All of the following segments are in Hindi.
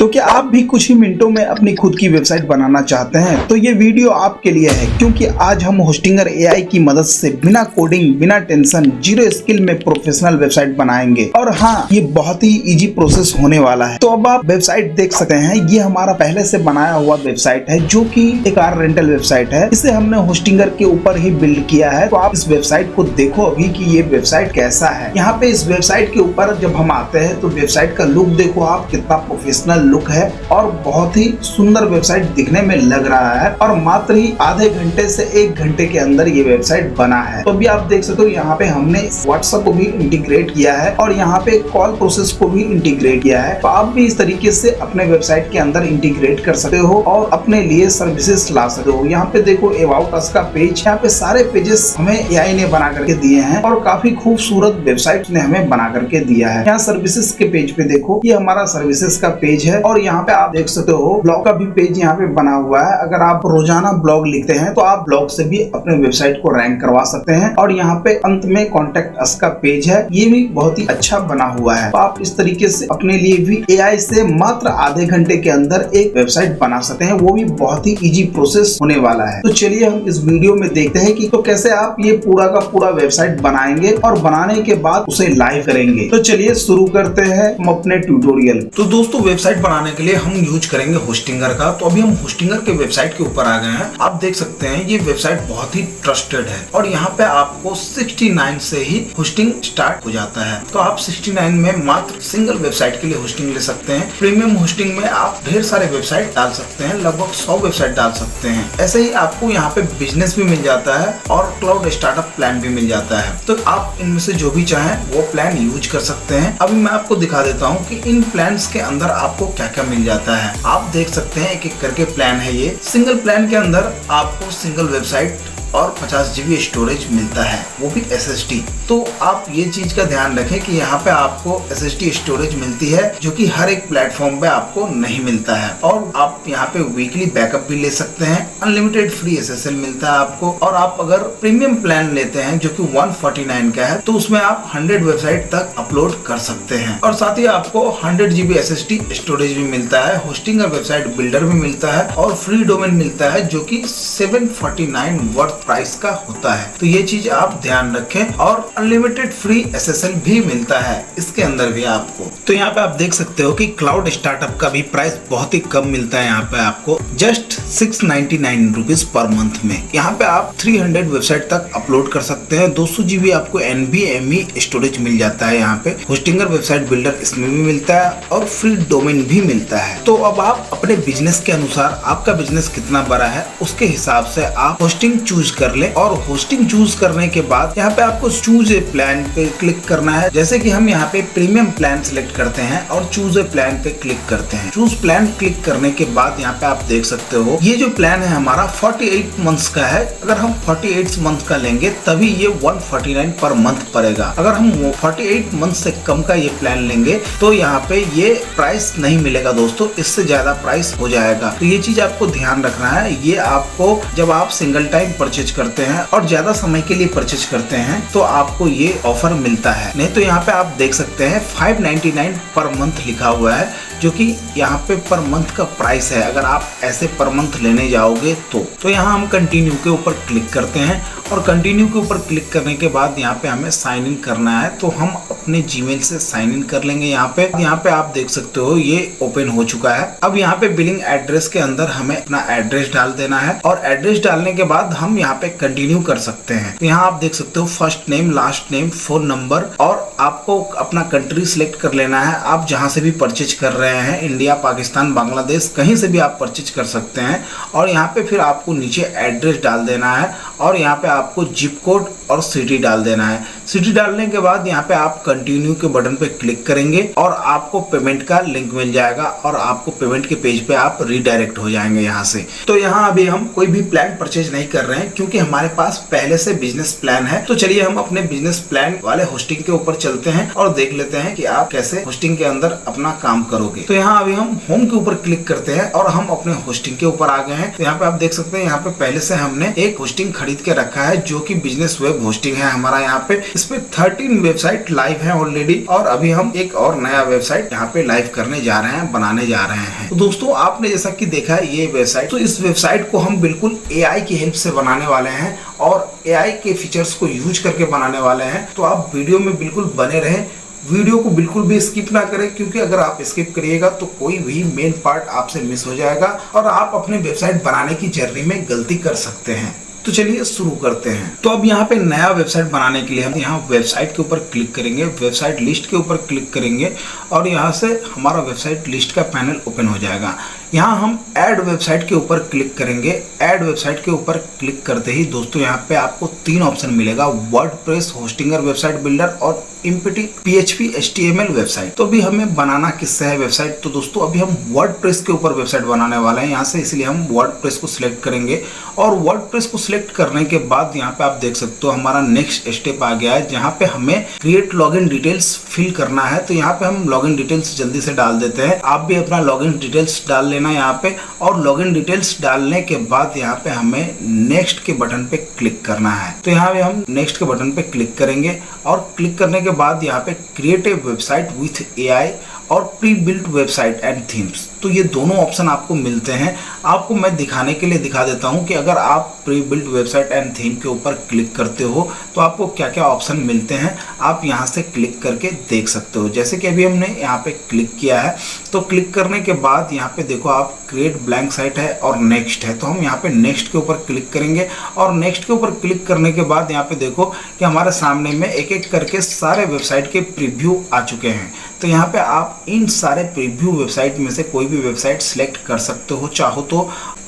तो क्या आप भी कुछ ही मिनटों में अपनी खुद की वेबसाइट बनाना चाहते हैं तो ये वीडियो आपके लिए है, क्योंकि आज हम होस्टिंगर एआई की मदद से बिना कोडिंग, बिना टेंशन, जीरो स्किल में प्रोफेशनल वेबसाइट बनाएंगे। और हाँ, ये बहुत ही इजी प्रोसेस होने वाला है। तो अब आप वेबसाइट देख सकते हैं, ये हमारा पहले से बनाया हुआ वेबसाइट है जो कि एक कार रेंटल वेबसाइट है। इसे हमने होस्टिंगर के ऊपर ही बिल्ड किया है। तो आप इस वेबसाइट को देखो अभी कि ये वेबसाइट कैसा है। यहाँ पे इस वेबसाइट के ऊपर जब हम आते हैं तो वेबसाइट का लुक देखो आप, कितना प्रोफेशनल लुक है और बहुत ही सुंदर वेबसाइट दिखने में लग रहा है। और मात्र ही आधे घंटे से 1 घंटे के अंदर ये वेबसाइट बना है। तो अभी आप देख सकते हो यहाँ पे हमने व्हाट्सएप को भी इंटीग्रेट किया है और यहाँ पे कॉल प्रोसेस को भी इंटीग्रेट किया है। तो आप भी इस तरीके से अपने वेबसाइट के अंदर इंटीग्रेट कर सकते हो और अपने लिए सर्विसेज ला सकते हो। यहाँ पे देखो अबाउट अस का पेज, यहाँ पे सारे पेजेस हमें एआई ने बना करके दिए हैं और काफी खूबसूरत वेबसाइट ने हमें बना करके दिया है। यहाँ सर्विसेज के पेज पे देखो, ये हमारा सर्विसेज का पेज है और यहाँ पे आप देख सकते हो ब्लॉग का भी पेज यहाँ पे बना हुआ है। अगर आप रोजाना ब्लॉग लिखते हैं तो आप ब्लॉग से भी अपने वेबसाइट को रैंक करवा सकते हैं। और यहाँ पे अंत में कॉन्टेक्ट अस का पेज है, ये भी बहुत ही अच्छा बना हुआ है। तो आप इस तरीके से अपने लिए भी एआई से मात्र आधे घंटे के अंदर एक वेबसाइट बना सकते हैं, वो भी बहुत ही इजी प्रोसेस होने वाला है। तो चलिए हम इस वीडियो में देखते हैं कि तो कैसे आप ये पूरा का पूरा वेबसाइट बनाएंगे और बनाने के बाद उसे लाइव करेंगे। तो चलिए शुरू करते हैं हम अपने ट्यूटोरियल। तो दोस्तों, वेबसाइट बनाने के लिए हम यूज करेंगे होस्टिंगर का। तो अभी हम होस्टिंगर के वेबसाइट के ऊपर आ गए हैं। आप देख सकते हैं ये वेबसाइट बहुत ही ट्रस्टेड है और यहाँ पे आपको 69 से ही होस्टिंग स्टार्ट हो जाता है। तो आप 69 में मात्र सिंगल वेबसाइट के लिए होस्टिंग ले सकते हैं। प्रीमियम होस्टिंग में आप ढेर सारे वेबसाइट डाल सकते हैं, लगभग 100 वेबसाइट डाल सकते हैं। ऐसे ही आपको यहाँ पे बिजनेस भी मिल जाता है और क्लाउड स्टार्टअप प्लान भी मिल जाता है। तो आप इनमें से जो भी चाहें वो प्लान यूज कर सकते हैं। अभी मैं आपको दिखा देता हूँ कि इन प्लान्स के अंदर आपको क्या क्या मिल जाता है। आप देख सकते हैं एक एक करके प्लान है ये। सिंगल प्लान के अंदर आपको सिंगल वेबसाइट और 50 GB स्टोरेज मिलता है, वो भी SSD। तो आप ये चीज का ध्यान रखें कि यहाँ पे आपको SSD स्टोरेज मिलती है जो कि हर एक प्लेटफॉर्म पे आपको नहीं मिलता है। और आप यहाँ पे वीकली बैकअप भी ले सकते हैं। अनलिमिटेड फ्री SSL मिलता है आपको। और आप अगर प्रीमियम प्लान लेते हैं जो कि 149 का है तो उसमें आप 100 वेबसाइट तक अपलोड कर सकते हैं। और साथ ही आपको 100 GB SSD स्टोरेज भी मिलता है, होस्टिंगर वेबसाइट बिल्डर भी मिलता है और फ्री डोमेन मिलता है जो कि 749 वर्थ प्राइस का होता है। तो ये चीज आप ध्यान रखें। और अनलिमिटेड फ्री SSL भी मिलता है इसके अंदर भी आपको। तो यहाँ पे आप देख सकते हो कि क्लाउड स्टार्टअप का भी प्राइस बहुत ही कम मिलता है। यहाँ पे आपको जस्ट 699 रुपीज पर मंथ में। यहाँ पे आप 300 वेबसाइट तक अपलोड कर सकते हैं। 200 GB आपको NVMe स्टोरेज मिल जाता है। यहाँ पे होस्टिंगर वेबसाइट बिल्डर इसमें भी मिलता है और फ्री डोमेन भी मिलता है। तो अब आप अपने बिजनेस के अनुसार, आपका बिजनेस कितना बड़ा है उसके हिसाब से आप होस्टिंग चूज कर ले। और होस्टिंग चूज करने के बाद यहाँ पे आपको चूज ए प्लान पे क्लिक करना है। जैसे कि हम यहाँ पे प्रीमियम प्लान सिलेक्ट करते हैं और चूज ए प्लान पे क्लिक करते हैं। चूज प्लान क्लिक करने के बाद यहाँ पे आप देख सकते हो ये जो प्लान है हमारा 48 मंथ्स का है। अगर हम 48 मंथ का लेंगे तभी ये 149 पर मंथ पड़ेगा। अगर हम 48 मंथ से कम का ये प्लान लेंगे तो यहाँ पे ये प्राइस नहीं मिलेगा दोस्तों, इससे ज्यादा प्राइस हो जाएगा। तो ये चीज आपको ध्यान रखना है। ये आपको जब आप सिंगल टाइम परचेज करते हैं और ज्यादा समय के लिए परचेज करते हैं तो आपको ये ऑफर मिलता है। नहीं तो यहाँ पे आप देख सकते हैं 599 पर मंथ लिखा हुआ है जो कि यहाँ पे पर मंथ का प्राइस है। अगर आप ऐसे पर मंथ लेने जाओगे तो यहाँ हम कंटिन्यू के ऊपर क्लिक करते हैं और कंटिन्यू के ऊपर क्लिक करने के बाद यहाँ पे हमें साइन इन करना है। तो हम अपने जीमेल से साइन इन कर लेंगे। यहाँ पे आप देख सकते हो ये ओपन हो चुका है। अब यहाँ पे बिलिंग एड्रेस के अंदर हमें अपना एड्रेस डाल देना है और एड्रेस डालने के बाद हम यहाँ पे कंटिन्यू कर सकते हैं। तो यहाँ आप देख सकते हो first name, last name, phone number और आपको अपना कंट्री सिलेक्ट कर लेना है। आप जहाँ से भी परचेज कर रहे हैं, इंडिया, पाकिस्तान, बांग्लादेश, कहीं से भी आप परचेज कर सकते हैं। और यहाँ पे फिर आपको नीचे एड्रेस डाल देना है और यहाँ पे आपको जिप कोड और सिटी डाल देना है। सिटी डालने के बाद यहाँ पे आप कंटिन्यू के बटन पे क्लिक करेंगे और आपको पेमेंट का लिंक मिल जाएगा और आपको पेमेंट के पेज पे आप रीडायरेक्ट हो जाएंगे यहाँ से। तो यहाँ अभी हम कोई भी प्लान परचेज नहीं कर रहे हैं क्योंकि हमारे पास पहले से बिजनेस प्लान है। तो चलिए हम अपने बिजनेस प्लान वाले होस्टिंग के ऊपर चलते हैं और देख लेते हैं कि आप कैसे होस्टिंग के अंदर अपना काम करोगे। तो यहाँ अभी हम होम के ऊपर क्लिक करते हैं और हम अपने होस्टिंग के ऊपर आ गए हैं। तो यहाँ पे आप देख सकते हैं यहाँ पे पहले से हमने एक होस्टिंग खरीद के रखा है जो कि बिजनेस वेब होस्टिंग है हमारा। यहाँ पे इस पे 13 वेबसाइट लाइव है ऑलरेडी, और अभी हम एक और नया वेबसाइट यहाँ पे लाइव करने जा रहे हैं, बनाने जा रहे हैं। तो दोस्तों आपने जैसा कि देखा है ये वेबसाइट, तो इस वेबसाइट को हम बिल्कुल एआई की हेल्प से बनाने वाले हैं और एआई के फीचर्स को यूज करके बनाने वाले हैं। तो आप वीडियो में बिल्कुल बने रहें, वीडियो को बिल्कुल भी स्किप ना करें, क्योंकि अगर आप स्किप करिएगा तो कोई भी मेन पार्ट आपसे मिस हो जाएगा और आप अपने वेबसाइट बनाने की जर्नी में गलती कर सकते हैं। तो चलिए शुरू करते हैं। तो अब यहाँ पे नया वेबसाइट बनाने के लिए हम यहाँ वेबसाइट के ऊपर क्लिक करेंगे, वेबसाइट लिस्ट के ऊपर क्लिक करेंगे और यहाँ से हमारा वेबसाइट लिस्ट का पैनल ओपन हो जाएगा। यहाँ हम ऐड वेबसाइट के ऊपर क्लिक करेंगे। ऐड वेबसाइट के ऊपर क्लिक करते ही दोस्तों यहाँ पे आपको 3 ऑप्शन मिलेगा, वर्डप्रेस, होस्टिंगर वेबसाइट बिल्डर और एमपीटी पीएचपी एचटीएमएल वेबसाइट। तो अभी हमें बनाना किससे है वेबसाइट, तो दोस्तों अभी हम वर्डप्रेस के ऊपर वेबसाइट बनाने वाले हैं यहाँ से, इसलिए हम वर्डप्रेस को सिलेक्ट करेंगे। और वर्डप्रेस को सिलेक्ट करने के बाद यहाँ पे आप देख सकते हो हमारा नेक्स्ट स्टेप आ गया है, जहाँ पे हमें क्रिएट लॉगिन डिटेल्स फिल करना है। तो यहाँ पे हम लॉगिन डिटेल्स जल्दी से डाल देते हैं। आप भी अपना लॉगिन डिटेल्स डाल लेना यहाँ पे, और लॉगिन डिटेल्स डालने के बाद यहाँ पे हमें नेक्स्ट के बटन पे क्लिक करना है। तो यहाँ पे हम नेक्स्ट के बटन पे क्लिक करेंगे और क्लिक करने के बाद यहाँ पे create a website with AI और pre built website and themes, तो ये दोनों ऑप्शन आपको मिलते हैं। आपको मैं दिखाने के लिए दिखा देता हूं कि अगर आप pre built website and theme के ऊपर क्लिक करते हो तो आपको क्या क्या ऑप्शन मिलते हैं, आप यहां से क्लिक करके देख सकते हो। जैसे कि अभी हमने यहाँ पे क्लिक किया है, तो क्लिक करने के बाद यहाँ पे देखो आप क्रिएट ब्लैंक साइट है और नेक्स्ट है, तो हम यहाँ पे नेक्स्ट के ऊपर क्लिक करेंगे। और नेक्स्ट के ऊपर क्लिक करने के बाद यहाँ पे देखो कि हमारे सामने में एक एक करके सारे वेबसाइट के प्रीव्यू आ चुके हैं। तो यहाँ पे आप इन सारे प्रीव्यू वेबसाइट में से कोई भी वेबसाइट सिलेक्ट कर सकते हो चाहो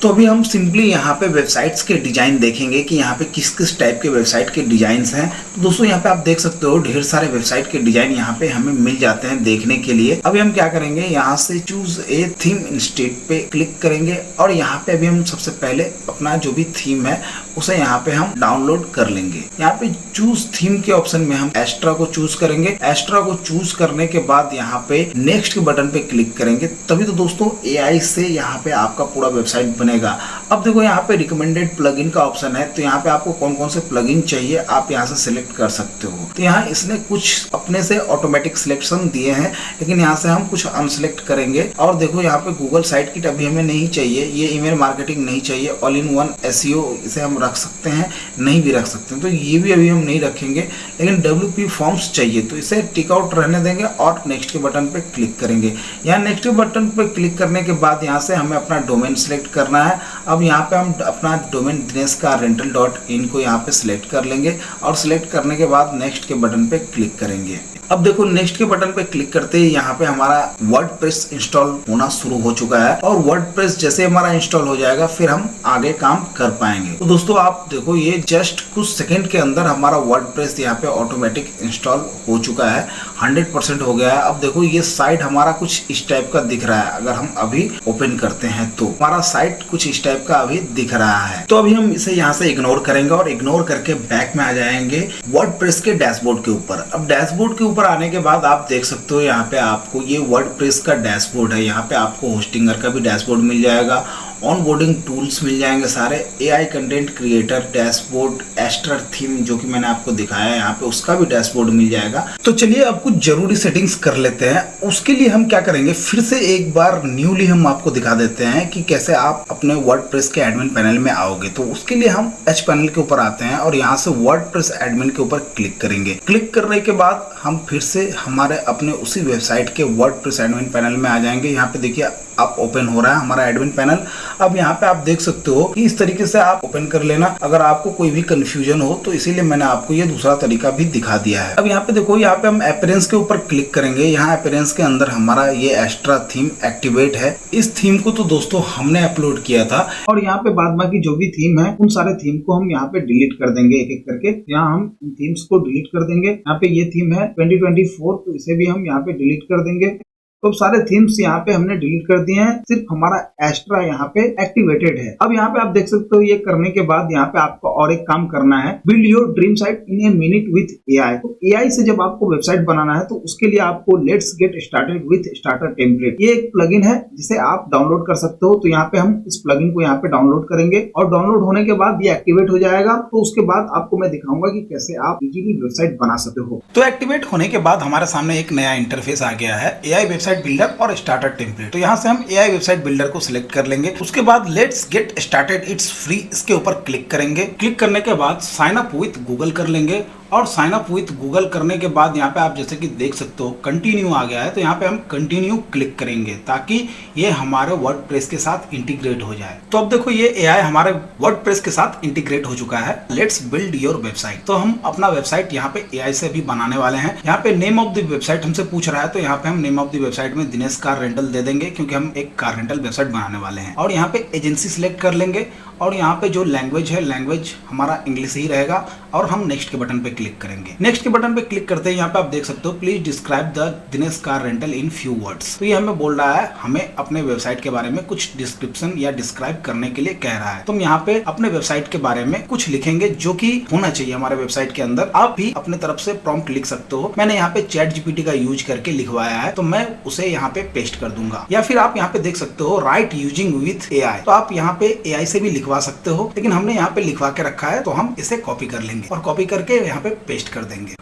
तो अभी हम सिंपली यहाँ पे वेबसाइट्स के डिजाइन देखेंगे कि यहाँ पे किस किस टाइप के वेबसाइट के डिजाइन्स हैं। तो दोस्तों यहाँ पे आप देख सकते हो ढेर सारे वेबसाइट के डिजाइन यहाँ पे हमें मिल जाते हैं देखने के लिए। अभी हम क्या करेंगे, यहाँ से चूज ए थीम इंस्टेड पे क्लिक करेंगे और यहाँ पे अभी हम सबसे पहले अपना जो भी थीम है उसे यहाँ पे हम डाउनलोड कर लेंगे। यहाँ पे चूज थीम के ऑप्शन में हम एस्ट्रा को चूज करेंगे। एस्ट्रा को चूज करने के बाद यहाँ पे नेक्स्ट के बटन पे क्लिक करेंगे, तभी तो दोस्तों एआई से यहाँ पे आपका पूरा वेबसाइट बनेगा। अब देखो यहाँ पे रिकमेंडेड प्लगइन का ऑप्शन है, तो यहाँ पे आपको कौन कौन से प्लगइन चाहिए आप यहाँ से सिलेक्ट कर सकते हो। तो यहाँ इसने कुछ अपने से ऑटोमेटिक सिलेक्शन दिए हैं, लेकिन यहाँ से हम कुछ अनसिलेक्ट करेंगे। और देखो यहाँ पे गूगल साइट किट अभी हमें नहीं चाहिए, ये ईमेल मार्केटिंग नहीं चाहिए, ऑल इन वन एसईओ इसे हम रख सकते हैं, नहीं भी रख सकते हैं, तो ये भी अभी हम नहीं रखेंगे। लेकिन WP फॉर्म्स चाहिए, तो इसे टिक आउट रहने देंगे और नेक्स्ट के बटन पे क्लिक करेंगे। यहाँ नेक्स्ट के बटन पे क्लिक करने के बाद यहाँ से हमें अपना डोमेन सिलेक्ट करना है। अब यहाँ पे हम अपना डोमेन dinescar-rental.in को यहाँ पे सिलेक्ट कर लेंगे और सिलेक्ट करने के बाद नेक्स्ट के बटन पे क्लिक करेंगे। अब देखो नेक्स्ट के बटन पे क्लिक करते ही यहाँ पे हमारा वर्डप्रेस इंस्टॉल होना शुरू हो चुका है, और वर्डप्रेस जैसे हमारा इंस्टॉल हो जाएगा फिर हम आगे काम कर पाएंगे। तो दोस्तों आप देखो ये जस्ट कुछ सेकंड के अंदर हमारा वर्डप्रेस यहाँ पे ऑटोमेटिक इंस्टॉल हो चुका है, 100% हो गया है। अब देखो ये साइट हमारा कुछ इस टाइप का दिख रहा है, अगर हम अभी ओपन करते हैं तो हमारा साइट कुछ इस टाइप का अभी दिख रहा है। तो अभी हम इसे यहाँ से इग्नोर करेंगे और इग्नोर करके बैक में आ जाएंगे वर्डप्रेस के डैशबोर्ड के ऊपर। अब डैशबोर्ड के ऊपर आने के बाद आप देख सकते हो यहाँ पे आपको ये वर्डप्रेस का डैशबोर्ड है, यहाँ पे आपको होस्टिंगर का भी डैशबोर्ड मिल जाएगा, ऑनबोर्डिंग टूल्स मिल जाएंगे सारे, AI content creator dashboard, extra theme जो कि मैंने आपको दिखाया है यहाँ पे उसका भी डैशबोर्ड मिल जाएगा। तो चलिए अब कुछ जरूरी सेटिंग्स कर लेते हैं। उसके लिए हम क्या करेंगे, फिर से एक बार न्यूली हम आपको दिखा देते हैं कि कैसे आप अपने वर्डप्रेस के एडमिन पैनल में आओगे। तो उसके लिए हम एच पैनल के ऊपर आते हैं और यहाँ से वर्डप्रेस एडमिन के ऊपर क्लिक करेंगे। क्लिक करने के बाद हम फिर से हमारे अपने उसी वेबसाइट के वर्डप्रेस एडमिन पैनल में आ जाएंगे। यहाँ पे देखिए अब ओपन हो रहा है हमारा एडमिन पैनल। अब यहाँ पे आप देख सकते हो कि इस तरीके से आप ओपन कर लेना अगर आपको कोई भी कंफ्यूजन हो, तो इसीलिए मैंने आपको ये दूसरा तरीका भी दिखा दिया है। अब यहाँ पे देखो, यहाँ पे हम अपीयरेंस के ऊपर क्लिक करेंगे। यहाँ अपीयरेंस के अंदर हमारा ये एस्ट्रा थीम एक्टिवेट है। इस थीम को तो दोस्तों हमने अपलोड किया था, और यहाँ पे बाद बाकी जो भी थीम है उन सारे थीम को हम यहाँ पे डिलीट कर देंगे एक एक करके। यहाँ हम इन थीम्स को डिलीट कर देंगे। यहाँ पे ये थीम है 2024, तो इसे भी हम यहाँ पे डिलीट कर देंगे। तो सारे थीम्स यहाँ पे हमने डिलीट कर दिए हैं, सिर्फ हमारा एस्ट्रा यहाँ पे एक्टिवेटेड है। अब यहाँ पे आप देख सकते हो ये करने के बाद यहाँ पे आपको और एक काम करना है, build your dream site in a minute with AI. तो एआई से जब आपको वेबसाइट बनाना है तो उसके लिए आपको let's get started with starter template, ये एक प्लगइन है जिसे आप डाउनलोड कर सकते हो। तो यहाँ पे हम इस प्लगइन को यहाँ पे डाउनलोड करेंगे और डाउनलोड होने के बाद ये एक्टिवेट हो जाएगा। तो उसके बाद आपको मैं दिखाऊंगा कि कैसे आप इजीली वेबसाइट बना सकते हो। तो एक्टिवेट होने के बाद हमारे सामने एक नया इंटरफेस आ गया है, एआई वेबसाइट बिल्डर और स्टार्टर टेम्पलेट। तो यहाँ से हम एआई वेबसाइट बिल्डर को सिलेक्ट कर लेंगे। उसके बाद let's get started it's free, इसके ऊपर क्लिक करेंगे। क्लिक करने के बाद साइन अप विथ गूगल कर लेंगे और साइन अप विथ गूगल करने के बाद यहाँ पे आप जैसे कि देख सकते हो कंटिन्यू आ गया है। तो यहाँ पे हम कंटिन्यू क्लिक करेंगे ताकि ये हमारे वर्डप्रेस के साथ इंटीग्रेट हो जाए। तो अब देखो ये एआई हमारे वर्डप्रेस के साथ इंटीग्रेट हो चुका है। Let's build your website. तो हम अपना वेबसाइट यहाँ पे एआई से भी बनाने वाले हैं। यहाँ पे नेम ऑफ द वेबसाइट हमसे पूछ रहा है, तो यहाँ पे हम नेम ऑफ द वेबसाइट में दिनेश कार रेंटल दे देंगे क्योंकि हम एक कार रेंटल वेबसाइट बनाने वाले हैं। और यहाँ पे एजेंसी सिलेक्ट कर लेंगे और यहाँ पे जो लैंग्वेज है, लैंग्वेज हमारा इंग्लिश ही रहेगा और हम नेक्स्ट के बटन पे क्लिक करेंगे। नेक्स्ट के बटन पे क्लिक करते हैं यहाँ पे आप देख सकते हो please describe the Dinesh car rental in few words. तो ये हमें बोल रहा है हमें अपने वेबसाइट के बारे में कुछ डिस्क्रिप्शन या डिस्क्राइब करने के लिए कह रहा है। तो हम यहाँ पे अपने वेबसाइट के बारे में कुछ लिखेंगे जो कि होना चाहिए हमारे वेबसाइट के अंदर। आप भी अपने तरफ से प्रॉम्प्ट लिख सकते हो। मैंने यहाँ पे चैट जीपीटी का यूज करके लिखवाया है, तो मैं उसे यहाँ पे पेस्ट कर दूंगा। या फिर आप यहाँ पे देख सकते हो राइट यूजिंग विथ एआई, तो आप यहाँ पे एआई से भी लिखवा सकते हो, लेकिन हमने यहाँ पे लिखवा के रखा है तो हम इसे कॉपी कर लेंगे और कॉपी करके यहाँ पे पेस्ट कर देंगे।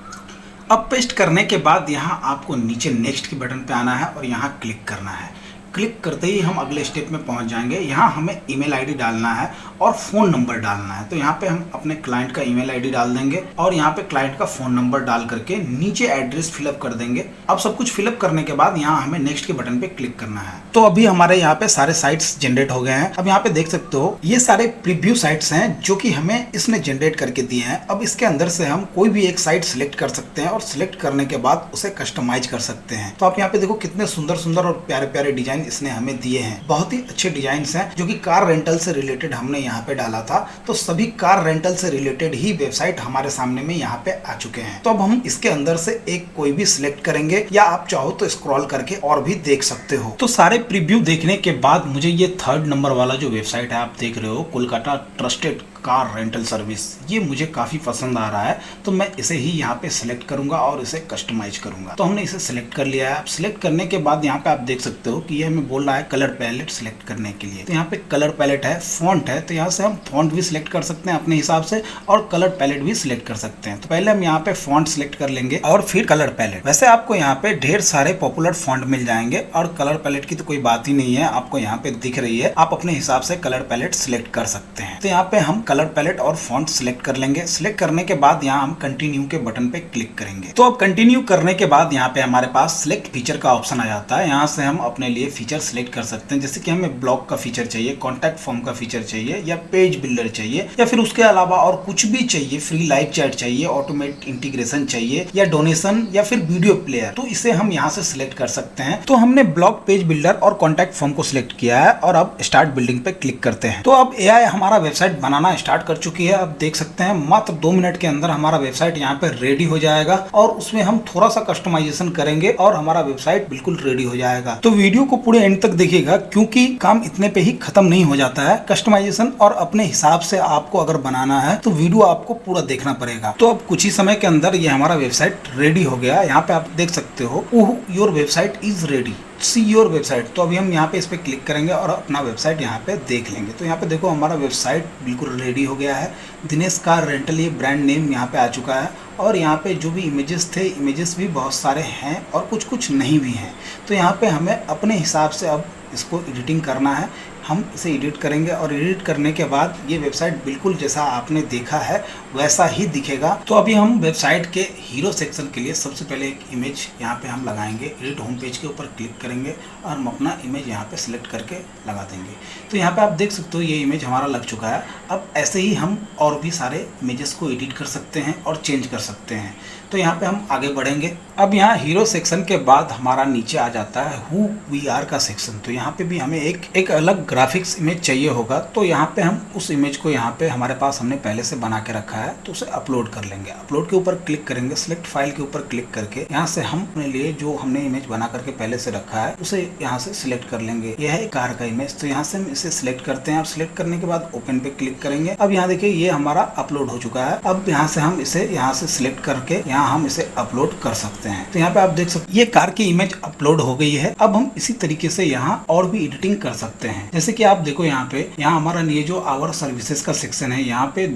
अब पेस्ट करने के बाद यहाँ आपको नीचे नेक्स्ट के बटन पे आना है और यहाँ क्लिक करना है। क्लिक करते ही हम अगले स्टेप में पहुंच जाएंगे। यहाँ हमें ईमेल आईडी डालना है और फ़ोन नंबर डालना है। तो यहाँ पे हम अपने क्लाइंट का ईमेल आईडी डाल देंगे और यहाँ पे क्लाइंट का फ़ोन नंबर डाल करके नीचे एड्रेस फिलअप कर देंगे। अब सब कुछ फिलअप करने के बाद यहाँ हमें नेक्स्ट के बटन पे क्लिक करना है। तो अभी हमारे यहाँ पे सारे साइट्स जनरेट हो गए हैं। अब यहाँ पे देख सकते हो ये सारे प्रीव्यू साइट्स हैं जो कि हमें इसने जनरेट करके दिए हैं। अब इसके अंदर से हम कोई भी एक साइट सिलेक्ट कर सकते हैं और सिलेक्ट करने के बाद उसे कस्टमाइज कर सकते हैं। तो आप यहाँ पे देखो कितने सुंदर सुंदर और प्यारे प्यारे डिजाइन इसने हमें दिए हैं। बहुत ही अच्छे डिजाइन हैं जो कि कार रेंटल से रिलेटेड हमने यहाँ पे डाला था। तो सभी कार रेंटल से रिलेटेड ही वेबसाइट हमारे सामने में यहाँ पे आ चुके हैं। तो अब हम इसके अंदर से एक कोई भी सिलेक्ट करेंगे या आप चाहो तो स्क्रॉल करके और भी देख सकते हो। तो सारे प्रीव्यू देखने के बाद मुझे ये 3rd नंबर वाला जो वेबसाइट है आप देख रहे हो, Kolkata trusted car rental service, ये मुझे काफ़ी पसंद आ रहा है। तो मैं इसे ही यहाँ पे सिलेक्ट करूंगा और इसे कस्टमाइज करूंगा। तो हमने इसे सिलेक्ट कर लिया है। अब सिलेक्ट करने के बाद यहाँ पे आप देख सकते हो कि ये हमें बोल रहा है कलर पैलेट सिलेक्ट करने के लिए। तो यहाँ पे कलर पैलेट है, फॉन्ट है, तो यहाँ से हम फॉन्ट भी सिलेक्ट कर सकते हैं अपने हिसाब से और कलर पैलेट भी सिलेक्ट कर सकते हैं। तो पहले हम यहाँ पे फॉन्ट सिलेक्ट कर लेंगे और फिर कलर पैलेट। वैसे आपको यहाँ पे ढेर सारे पॉपुलर फॉन्ट मिल जाएंगे और कलर पैलेट की तो कोई बात ही नहीं है, आपको यहाँ पे दिख रही है। आप अपने हिसाब से कलर पैलेट सिलेक्ट कर सकते हैं। तो यहाँ पे हम कलर पैलेट और फॉन्ट सिलेक्ट कर लेंगे। सिलेक्ट करने के बाद यहाँ हम कंटिन्यू के बटन पे क्लिक करेंगे। तो अब कंटिन्यू करने के बाद यहाँ पे हमारे पास सिलेक्ट फीचर का ऑप्शन आ जाता है। यहाँ से हम अपने लिए फीचर सिलेक्ट कर सकते हैं, जैसे कि हमें ब्लॉग का फीचर चाहिए, कॉन्टैक्ट फॉर्म का फीचर चाहिए या पेज बिल्डर चाहिए या फिर उसके अलावा और कुछ भी चाहिए, फ्री लाइव चैट चाहिए, ऑटोमेट इंटीग्रेशन चाहिए या डोनेशन या फिर वीडियो प्लेयर, तो इसे हम यहाँ से सिलेक्ट कर सकते हैं। तो हमने ब्लॉग, पेज बिल्डर और कॉन्टैक्ट फॉर्म को सिलेक्ट किया है और अब स्टार्ट बिल्डिंग पे क्लिक करते हैं। तो अब एआई हमारा वेबसाइट बनाना स्टार्ट कर चुकी है। अब देख सकते हैं मात्र 2 मिनट के अंदर हमारा वेबसाइट यहाँ पे रेडी हो जाएगा और उसमें हम थोड़ा सा कस्टमाइजेशन करेंगे और हमारा वेबसाइट बिल्कुल रेडी हो जाएगा। तो वीडियो को पूरे एंड तक देखिएगा क्योंकि काम इतने पे ही खत्म नहीं हो जाता है। कस्टमाइजेशन और अपने हिसाब से आपको अगर बनाना है तो वीडियो आपको पूरा देखना पड़ेगा। तो अब कुछ ही समय के अंदर ये हमारा वेबसाइट रेडी हो गया। यहाँ पे आप देख सकते हो your website is ready, see your website. तो अभी हम यहाँ पे इस पे क्लिक करेंगे और अपना वेबसाइट यहाँ पे देख लेंगे। तो यहाँ पे देखो हमारा वेबसाइट बिल्कुल रेडी हो गया है। दिनेश कार रेंटल ये ब्रांड नेम यहाँ पे आ चुका है और यहाँ पे जो भी इमेजेस थे, इमेजेस भी बहुत सारे हैं और कुछ कुछ नहीं भी हैं। तो यहाँ पे हमें अपने हिसाब से अब इसको एडिटिंग करना है। हम इसे एडिट करेंगे और एडिट करने के बाद ये वेबसाइट बिल्कुल जैसा आपने देखा है वैसा ही दिखेगा। तो अभी हम वेबसाइट के हीरो सेक्शन के लिए सबसे पहले एक इमेज यहाँ पे हम लगाएंगे। एडिट होम पेज के ऊपर क्लिक करेंगे और हम अपना इमेज यहाँ पे सिलेक्ट करके लगा देंगे। तो यहाँ पे आप देख सकते हो ये इमेज हमारा लग चुका है। अब ऐसे ही हम और भी सारे इमेजेस को एडिट कर सकते हैं और चेंज कर सकते हैं। तो यहाँ पे हम आगे बढ़ेंगे। अब यहाँ हीरो सेक्शन के बाद हमारा नीचे आ जाता है हु वी आर का सेक्शन। तो यहाँ पे भी हमें एक अलग ग्राफिक्स इमेज चाहिए होगा तो यहाँ पे हम उस इमेज को यहाँ पे हमारे पास हमने पहले से बना के रखा है तो उसे अपलोड कर लेंगे। अपलोड के ऊपर क्लिक करेंगे, सिलेक्ट फाइल के ऊपर क्लिक करके यहाँ से हम अपने लिए जो हमने इमेज बना करके पहले से रखा है उसे यहाँ से सिलेक्ट कर लेंगे। यह है कार का इमेज, तो यहाँ से हम इसे सिलेक्ट करते हैं और सिलेक्ट करने के बाद ओपन पे क्लिक करेंगे। अब यहाँ देखिए ये हमारा अपलोड हो चुका है। अब यहाँ से हम इसे यहाँ से सिलेक्ट करके यहाँ हम इसे अपलोड कर सकते हैं। तो यहाँ पे आप देख सकते हैं ये कार की इमेज अपलोड हो गई है। अब हम इसी तरीके से यहाँ और भी एडिटिंग कर सकते हैं। जैसे कि आप देखो यहाँ पे हमारा ये जो आवर सर्विसेज का सेक्शन है यहाँ पे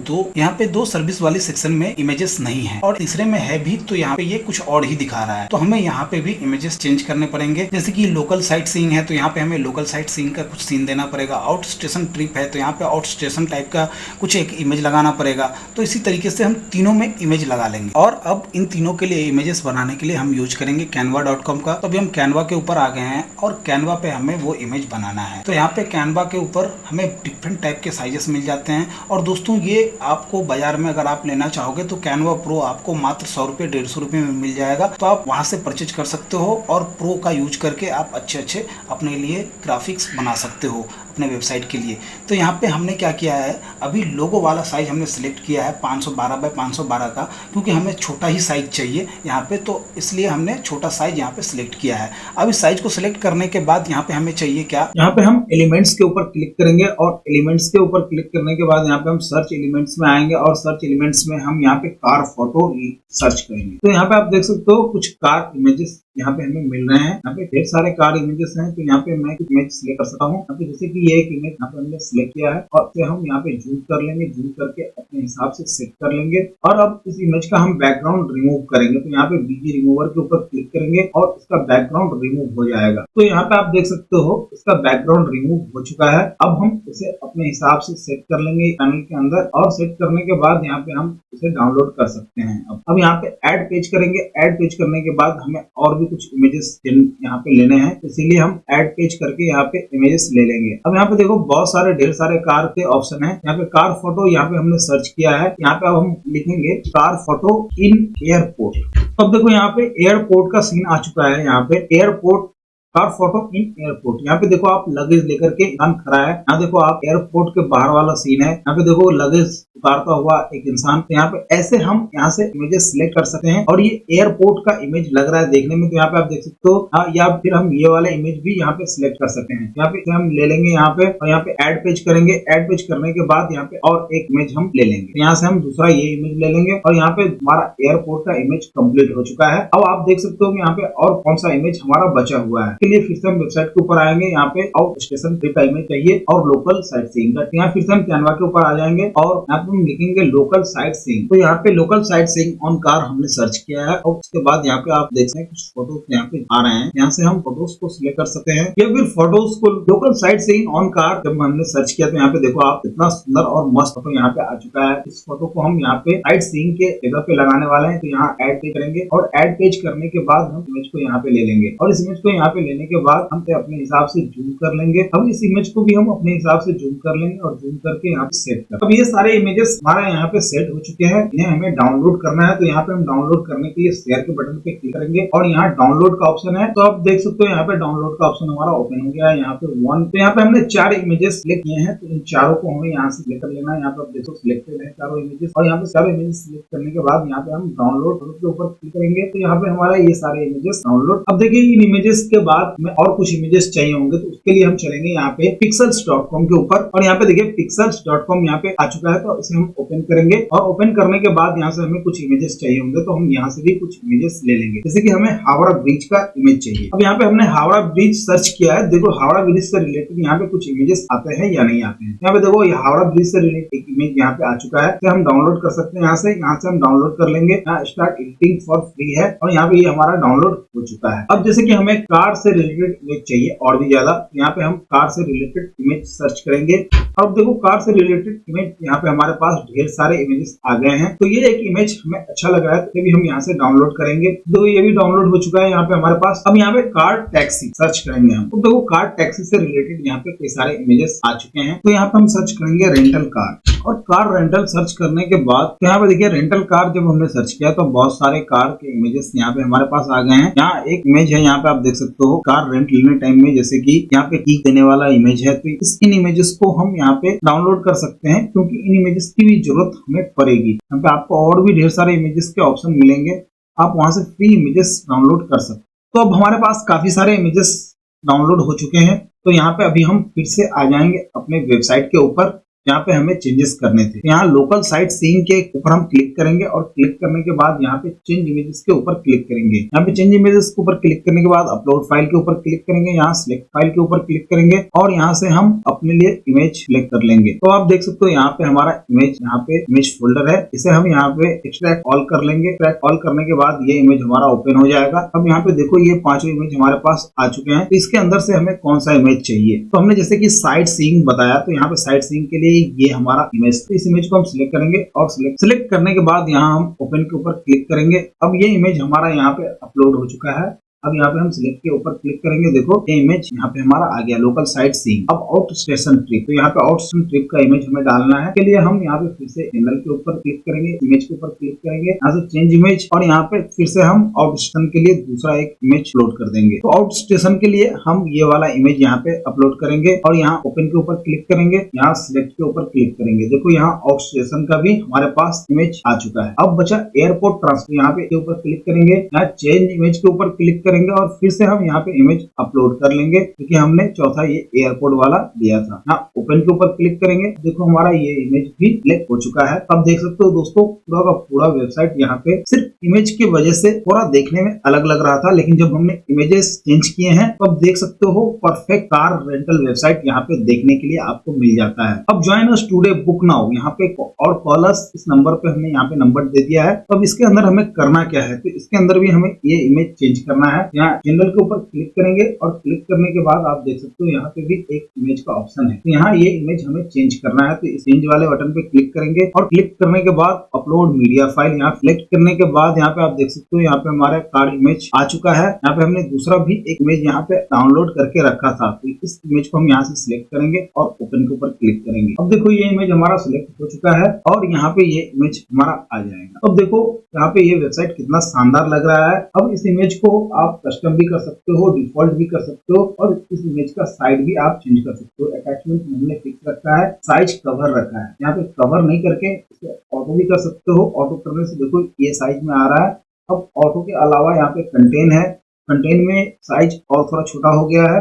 दो सर्विस वाली सेक्शन में इमेजेस नहीं है और तीसरे में है भी, तो यहाँ पे ये कुछ और ही दिखा रहा है। तो हमें यहाँ पे भी इमेजेस चेंज करने पड़ेंगे। जैसे कि लोकल साइट सीइंग है तो यहाँ पे हमें लोकल साइट सीइंग का कुछ सीन देना पड़ेगा। आउट स्टेशन ट्रिप है तो यहाँ पे आउट स्टेशन टाइप का कुछ एक इमेज लगाना पड़ेगा। तो इसी तरीके से हम तीनों में इमेज लगा लेंगे। और अब इन तीनों के लिए इमेजेस बनाने के लिए हम यूज करेंगे canva.com का। तो अभी हम कैनवा के ऊपर आ गए हैं और कैनवा पे हमें वो इमेज बनाना है। तो यहाँ पे कैनवा के ऊपर हमें डिफरेंट टाइप के साइजेस मिल जाते हैं। और दोस्तों ये आपको बाजार में अगर आप लेना चाहोगे तो कैनवा प्रो आपको मात्र 100 रुपये 150 रुपये में मिल जाएगा। तो आप वहां से परचेज कर सकते हो और प्रो का यूज करके आप अच्छे अपने लिए ग्राफिक्स बना सकते हो अपने वेबसाइट के लिए। तो यहाँ पे हमने क्या किया है, अभी लोगो वाला साइज हमने सिलेक्ट किया है 512 बाय 512 का, क्योंकि हमें छोटा ही साइज चाहिए यहाँ पे, तो इसलिए हमने छोटा साइज यहाँ पे सिलेक्ट किया है। अब इस साइज को सिलेक्ट करने के बाद यहाँ पे हमें चाहिए क्या, यहाँ पे हम एलिमेंट्स के ऊपर क्लिक करेंगे और एलिमेंट्स के ऊपर क्लिक करने के बाद यहाँ पे हम सर्च एलिमेंट्स में आएंगे और सर्च एलिमेंट्स में हम यहाँ पे कार फोटो सर्च करेंगे। तो यहाँ पे आप देख सकते हो कुछ कार इमेजेस यहाँ पे हमें मिल रहे हैं। यहाँ पे ढेर सारे कार इमेजेस हैं। तो यहाँ पे मैं कुछ इमेज सिलेक्ट कर सकता हूँ। यहाँ पे जैसे कि ये एक इमेज यहाँ पे हमने सिलेक्ट किया है और फिर हम यहाँ पे जूम कर लेंगे, जूम करके अपने हिसाब से सेट कर लेंगे। और अब इस इमेज का हम बैकग्राउंड रिमूव करेंगे। तो यहाँ पे बीजी रिमूवर के ऊपर क्लिक करेंगे और इसका बैकग्राउंड रिमूव हो जाएगा। तो यहाँ पे आप देख सकते हो इसका बैकग्राउंड रिमूव हो चुका है। अब हम इसे अपने हिसाब से सेट कर लेंगे पैनल के अंदर और सेट करने के बाद यहाँ पे हम इसे डाउनलोड कर सकते हैं। अब यहाँ पे ऐड पेज करेंगे। ऐड पेज करने के बाद हमें और भी कुछ इमेजेस यहाँ पे लेने हैं, इसीलिए हम ऐड पेज करके यहाँ पे इमेजेस ले लेंगे। अब यहाँ पे देखो बहुत सारे ढेर सारे कार के ऑप्शन है। यहाँ पे कार फोटो यहाँ पे हमने सर्च किया है। यहाँ पे अब हम लिखेंगे कार फोटो इन एयरपोर्ट। अब देखो यहाँ पे एयरपोर्ट का सीन आ चुका है। यहाँ पे एयरपोर्ट कार फोटो इन एयरपोर्ट। यहाँ पे देखो आप लगेज लेकर के इंसान खड़ा है। यहाँ देखो आप एयरपोर्ट के बाहर वाला सीन है। यहाँ पे देखो लगेज उतारता हुआ एक इंसान। तो यहाँ पे ऐसे हम यहाँ से इमेजेस सिलेक्ट कर सकते हैं और ये एयरपोर्ट का इमेज लग रहा है देखने में। तो यहाँ पे आप देख सकते हो या फिर हम ये वाला इमेज भी यहाँ पे सिलेक्ट कर सकते हैं। यहाँ पे हम ले लेंगे यहाँ पे और यहाँ पे ऐड पेज करेंगे। ऐड पेज करने के बाद यहाँ पे और एक इमेज हम ले लेंगे। यहाँ से हम दूसरा ये इमेज ले लेंगे और यहाँ पे हमारा एयरपोर्ट का इमेज कंप्लीट हो चुका है। अब आप देख सकते हो यहाँ पे और कौन सा इमेज हमारा बचा हुआ है। के लिए फिर से हम वेबसाइट के ऊपर आएंगे। यहाँ पे आउट स्टेशन ट्रिप का इमेज चाहिए और लोकल साइट सीइंग का। यहाँ फिर से हम कैनवा के ऊपर आ जाएंगे और यहाँ पे हम लिखेंगे लोकल साइट सीइंग। तो यहाँ पे local sight seeing on car हमने सर्च किया है और उसके बाद यहाँ पे आप देख सकते हैं कुछ फोटोज यहाँ पे आ रहे हैं। यहाँ से हम फोटोज को सिलेक्ट कर सकते हैं या फिर फोटोज को local sight seeing on car जब हमने सर्च किया तो यहाँ पे देखो आप इतना सुंदर और मस्त फोटो यहाँ पे आ चुका है। इस फोटो को हम यहाँ पे साइट सीइंग के जगह पे लगाने वाले हैं। तो यहाँ ऐड पेज करेंगे और ऐड पेज करने के बाद हम इमेज को यहाँ पे ले लेंगे और इस इमेज को यहाँ पे लेने के बाद हम अपने हिसाब से जूम कर लेंगे। अब इस इमेज को भी हम अपने हिसाब से जूम कर लेंगे और जूम करके यहाँ पे सेट कर। अब ये सारे इमेजेस हमारे यहाँ पे सेट हो चुके हैं। इन्हें हमें डाउनलोड करना है। तो यहाँ पे हम डाउनलोड करने के लिए शेयर के बटन पे क्लिक करेंगे और यहाँ डाउनलोड का ऑप्शन है। तो आप देख सकते हो यहाँ पे डाउनलोड का ऑप्शन हमारा ओपन हो गया है। यहाँ पे वन। तो यहाँ पे हमने 4 इमेजेस सिलेक्ट किए हैं। तो इन चारों को हमें यहाँ से सिलेक्ट कर लेना है। यहाँ पे आप देखो सिलेक्टेड है चारों इमेजेस और यहाँ पे सारे इमेजेस सिलेक्ट करने के बाद यहाँ पे हम डाउनलोड के ऊपर क्लिक करेंगे। तो यहाँ पे हमारा ये सारे इमेजेस डाउनलोड। अब देखिए इन इमेजेस के बाद में और कुछ इमेजेस चाहिए होंगे तो उसके लिए हम चलेंगे यहाँ पे pixels.com के ऊपर और यहाँ पे देखिए pixels.com यहाँ पे आ चुका है। तो इसे हम ओपन करेंगे और ओपन करने के बाद यहाँ से हमें कुछ इमेजेस चाहिए होंगे तो हम यहाँ से भी कुछ इमेजेस ले लेंगे। जैसे कि हमें हावड़ा ब्रिज का इमेज चाहिए। अब यहाँ पे हमने हावड़ा ब्रिज सर्च किया है। देखो हावड़ा ब्रिज से रिलेटेड यहाँ पे कुछ इमेजेस आते हैं या नहीं आते हैं। यहाँ पे देखो ये हावड़ा ब्रिज से रिलेटेड एक इमेज यहाँ पे आ चुका है। तो हम डाउनलोड कर सकते हैं यहाँ से हम डाउनलोड कर लेंगे। यहाँ स्टार्ट एडिटिंग फॉर फ्री है और यहाँ पे ये हमारा डाउनलोड हो चुका है। अब जैसे कि हमें कार से रिलेटेड इमेज चाहिए और भी ज्यादा, यहाँ पे हम कार से रिलेटेड इमेज सर्च करेंगे। अब देखो कार से रिलेटेड इमेज यहाँ पे हमारे पास ढेर सारे इमेजेस आ गए हैं। तो ये एक इमेज हमें अच्छा लग रहा है तो ये भी हम यहाँ से डाउनलोड करेंगे। तो ये भी डाउनलोड हो चुका है यहाँ पे हमारे पास। अब यहाँ पे कार टैक्सी सर्च करेंगे हम। तो देखो कार टैक्सी से रिलेटेड यहाँ पे कई सारे इमेजेस आ चुके हैं। तो यहाँ पे हम सर्च करेंगे रेंटल कार। और कार रेंटल सर्च करने के बाद यहाँ पे देखिए रेंटल कार जब हमने सर्च किया तो बहुत सारे कार के इमेजेस यहाँ पे हमारे पास आ गए हैं। यहाँ एक इमेज है, यहाँ पे आप देख सकते हो कार रेंट लेने टाइम में, जैसे कि यहाँ पे की देने वाला इमेज है। तो इन इमेजेस को हम यहाँ पे डाउनलोड कर सकते हैं क्योंकि इन इमेजेस की भी जरूरत हमें पड़ेगी। यहाँ पे आपको और भी ढेर सारे इमेजेस के ऑप्शन मिलेंगे, आप वहां से फ्री इमेजेस डाउनलोड कर सकते हैं। तो अब हमारे पास काफी सारे इमेजेस डाउनलोड हो चुके हैं। तो यहाँ पे अभी हम फिर से आ जाएंगे अपने वेबसाइट के ऊपर यहाँ पे हमें चेंजेस करने थे। यहाँ लोकल साइट सीइंग के ऊपर हम क्लिक करेंगे और क्लिक करने के बाद यहाँ पे चेंज इमेजेस के ऊपर क्लिक करेंगे। यहाँ पे चेंज इमेजेस के ऊपर क्लिक करने के बाद अपलोड फाइल के ऊपर क्लिक करेंगे, यहाँ सिलेक्ट फाइल के ऊपर क्लिक करेंगे और यहाँ से हम अपने लिए इमेज सिलेक्ट कर लेंगे। तो आप देख सकते हो यहाँ पे हमारा इमेज, यहाँ पे इमेज फोल्डर है, इसे हम यहाँ पे एक्सट्रैक्ट ऑल कर लेंगे। एक्सट्रैक्ट ऑल करने के बाद ये इमेज हमारा ओपन हो जाएगा। अब यहाँ पे देखो ये 5 इमेज हमारे पास आ चुके हैं। तो इसके अंदर से हमें कौन सा इमेज चाहिए, तो हमने जैसे कि साइट सीइंग बताया, तो यहाँ पे साइट सीइंग के लिए ये हमारा इमेज, तो इस इमेज को हम सिलेक्ट करेंगे और सिलेक्ट करने के बाद यहाँ हम ओपन के ऊपर क्लिक करेंगे। अब ये इमेज हमारा यहाँ पे अपलोड हो चुका है। अब यहाँ पे हम सिलेक्ट के ऊपर क्लिक करेंगे, देखो ये इमेज यहाँ पे हमारा आ गया, लोकल साइट सीइंग। अब आउट स्टेशन ट्रिप, तो यहाँ पे आउट स्टेशन ट्रिप का इमेज हमें डालना है। के लिए हम यहाँ पे फिर से एंगल के ऊपर क्लिक करेंगे, इमेज के ऊपर क्लिक करेंगे, यहाँ से चेंज इमेज और यहाँ पे फिर से हम आउट स्टेशन के लिए दूसरा एक इमेज अपलोड कर देंगे। तो आउट स्टेशन के लिए हम ये वाला इमेज यहाँ पे अपलोड करेंगे और यहाँ ओपन के ऊपर क्लिक करेंगे, यहाँ सिलेक्ट के ऊपर क्लिक करेंगे। देखो यहाँ आउट स्टेशन का भी हमारे पास इमेज आ चुका है। अब बचा एयरपोर्ट ट्रांसफर, यहाँ पे ऊपर क्लिक करेंगे, यहाँ चेंज इमेज के ऊपर क्लिक करेंगे और फिर से हम यहाँ पे इमेज अपलोड कर लेंगे क्योंकि हमने चौथा ये एयरपोर्ट वाला दिया था। यहाँ ओपन के ऊपर क्लिक करेंगे, देखो हमारा ये इमेज भी सिलेक्ट हो चुका है। अब देख सकते हो दोस्तों पूरा का पूरा वेबसाइट यहाँ पे सिर्फ इमेज की वजह से थोड़ा देखने में अलग लग रहा था, लेकिन जब हमने इमेजेस चेंज किए हैं तो अब देख सकते हो परफेक्ट कार रेंटल वेबसाइट यहाँ पे देखने के लिए आपको मिल जाता है। अब join us today book now, यहाँ पे और कॉल अस, इस नंबर पे हमने यहाँ पे नंबर दे दिया है। तो अब इसके अंदर हमें करना क्या है, तो इसके अंदर भी हमें ये इमेज चेंज करना है। यहाँ जनरल के ऊपर क्लिक करेंगे और क्लिक करने के बाद आप देख सकते हो यहाँ पे भी एक इमेज का ऑप्शन है। तो यहाँ ये इमेज हमें चेंज करना है, तो इस चेंज वाले बटन पे क्लिक करेंगे और क्लिक करने के बाद अपलोड मीडिया फाइल, यहाँ सिलेक्ट करने के बाद यहाँ पे आप देख सकते हो यहाँ पे हमारा कार्ड इमेज आ चुका है। यहाँ पे हमने दूसरा भी एक इमेज यहाँ पे डाउनलोड करके रखा था, तो इस इमेज को हम यहाँ से सिलेक्ट करेंगे और ओपन के ऊपर क्लिक करेंगे। अब देखो ये इमेज हमारा सिलेक्ट हो चुका है और यहाँ पे ये इमेज हमारा आ जाएगा। अब देखो यहाँ पे ये वेबसाइट कितना शानदार लग रहा है। अब इस इमेज को आप कस्टम भी कर सकते हो, डिफॉल्ट भी कर सकते हो और इस इमेज का साइज भी आप चेंज कर सकते हो। अटैचमेंट हमने फिक्स रखा है, साइज कवर रखा है, यहाँ पे कवर नहीं करके इसे ऑटो भी कर सकते हो। ऑटो करने से देखो ये साइज में आ रहा है। अब ऑटो के अलावा यहाँ पे कंटेन है, कंटेन में साइज और थोड़ा छोटा हो गया है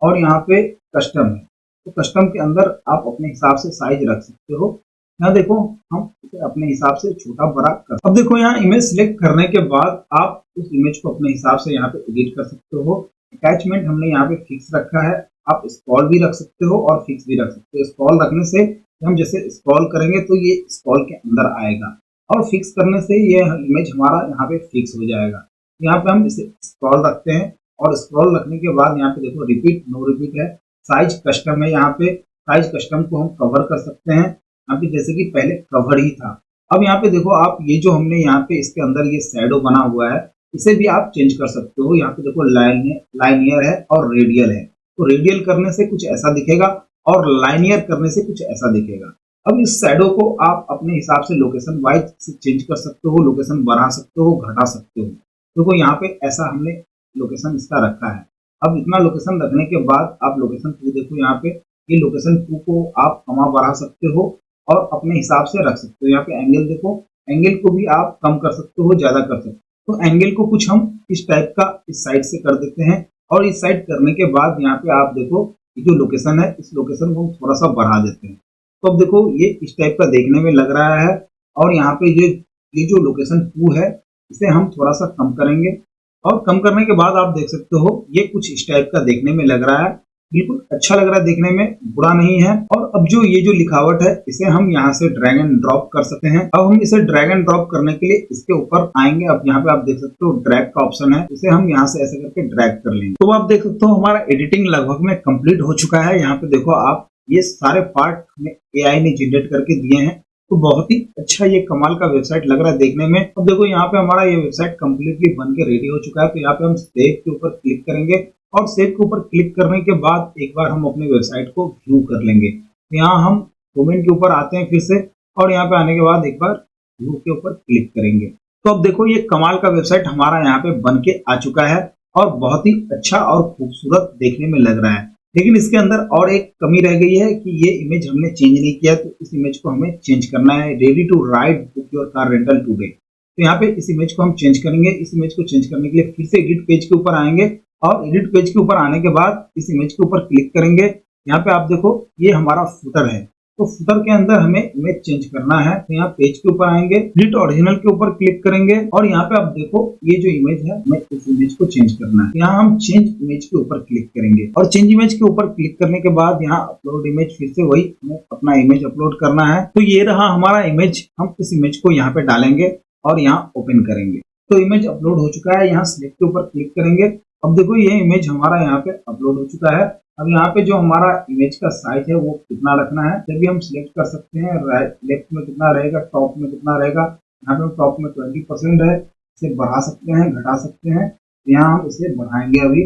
और यहाँ पे कस्टम है, तो कस्टम के अंदर आप अपने हिसाब से साइज रख सकते हो। यहाँ देखो हम इसे अपने हिसाब से छोटा बड़ा कर। अब देखो यहाँ इमेज सिलेक्ट करने के बाद आप उस इमेज को अपने हिसाब से यहाँ पे एडिट कर सकते हो। अटैचमेंट हमने यहाँ पे फिक्स रखा है, आप स्क्रॉल भी रख सकते हो और फिक्स भी रख सकते हो। स्क्रॉल रखने से हम जैसे स्क्रॉल करेंगे तो ये स्क्रॉल के अंदर आएगा और फिक्स करने से ये इमेज हमारा यहाँ पे फिक्स हो जाएगा। यहाँ पे हम इसे स्क्रॉल रखते हैं और स्क्रॉल रखने के बाद यहाँ पे देखो रिपीट नो रिपीट है, साइज कस्टम है। यहाँ पे साइज कस्टम को हम कवर कर सकते हैं, यहाँ पे जैसे कि पहले कवर ही था। अब यहाँ पे देखो आप ये जो हमने यहाँ पे इसके अंदर ये शैडो बना हुआ है, इसे भी आप चेंज कर सकते हो। यहाँ पे देखो लाइनियर है और रेडियल है, तो रेडियल करने से कुछ ऐसा दिखेगा और लाइनियर करने से कुछ ऐसा दिखेगा। अब इस शैडो को आप अपने हिसाब से लोकेशन वाइज से चेंज कर सकते हो, लोकेशन बढ़ा सकते हो, घटा सकते हो। देखो यहाँ पे ऐसा हमने लोकेशन इसका रखा है। अब इतना लोकेशन रखने के बाद आप लोकेशन 2 देखो, यहाँ पे ये लोकेशन 2 को आप कमा बढ़ा सकते हो और अपने हिसाब से रख सकते हो। यहाँ पे एंगल देखो, एंगल को भी आप कम कर सकते हो, ज्यादा कर सकते हो। तो एंगल को कुछ हम इस टाइप का इस साइड से कर देते हैं और इस साइड करने के बाद यहाँ पे आप देखो ये जो लोकेशन है, इस लोकेशन को हम थोड़ा सा बढ़ा देते हैं। तो अब देखो ये इस टाइप का देखने में लग रहा है और यहाँ पे ये जो लोकेशन 2 है इसे हम थोड़ा सा कम करेंगे और कम करने के बाद आप देख सकते हो ये कुछ इस टाइप का देखने में लग रहा है, बिल्कुल अच्छा लग रहा है, देखने में बुरा नहीं है। और अब जो ये जो लिखावट है इसे हम यहाँ से ड्रैग एंड ड्रॉप कर सकते हैं। अब हम इसे ड्रैग एंड ड्रॉप करने के लिए इसके ऊपर आएंगे। अब यहाँ पे आप देख सकते हो ड्रैग का ऑप्शन है, इसे हम यहाँ से ऐसे करके ड्रैग कर लेंगे। तो आप देख सकते हो हमारा एडिटिंग लगभग में कंप्लीट हो चुका है। यहाँ पे देखो आप ये सारे पार्ट में AI ने जनरेट करके दिए हैं, तो बहुत ही अच्छा ये कमाल का वेबसाइट लग रहा है देखने में। अब देखो यहाँ पे हमारा ये वेबसाइट कंप्लीटली बन के रेडी हो चुका है। तो यहाँ पे हम सेव के ऊपर क्लिक करेंगे और सेव के ऊपर क्लिक करने के बाद एक बार हम अपने वेबसाइट को व्यू कर लेंगे। तो यहाँ हम डोमेन के ऊपर आते हैं फिर से, और यहाँ पे आने के बाद एक बार व्यू के ऊपर क्लिक करेंगे। तो अब देखो ये कमाल का वेबसाइट हमारा यहाँ पे बन के आ चुका है और बहुत ही अच्छा और खूबसूरत देखने में लग रहा है। लेकिन इसके अंदर और एक कमी रह गई है कि ये इमेज हमने चेंज नहीं किया, तो इस इमेज को हमें चेंज करना है। Ready to ride book your car rental today, तो यहाँ पे इस इमेज को हम चेंज करेंगे। इस इमेज को चेंज करने के लिए फिर से एडिट पेज के ऊपर आएंगे और एडिट पेज के ऊपर आने के बाद इस इमेज के ऊपर क्लिक करेंगे। यहाँ पे आप देखो ये हमारा फुटर है, तो फुटर के अंदर हमें इमेज चेंज करना है। तो यहाँ पेज के ऊपर आएंगे, एडिट ओरिजिनल के ऊपर क्लिक करेंगे और यहाँ पे आप देखो ये जो इमेज है हमें इस इमेज को चेंज करना है। यहाँ हम चेंज इमेज के ऊपर क्लिक करेंगे और चेंज इमेज के ऊपर क्लिक करने के बाद यहाँ अपलोड इमेज, फिर से वही हमें अपना इमेज अपलोड करना है। तो ये रहा हमारा इमेज, हम इस इमेज को यहाँ पे डालेंगे और यहाँ ओपन करेंगे। तो इमेज अपलोड हो चुका है, यहाँ सिलेक्ट के ऊपर क्लिक करेंगे। अब देखो ये इमेज हमारा यहाँ पे अपलोड हो चुका है। अब यहाँ पे जो हमारा इमेज का साइज है वो कितना रखना है जब भी हम सिलेक्ट कर सकते हैं। लेफ्ट में कितना रहेगा, टॉप में कितना रहेगा। यहाँ पे टॉप में 20% है, इसे बढ़ा सकते हैं, घटा सकते हैं। यहाँ हम इसे बढ़ाएंगे अभी।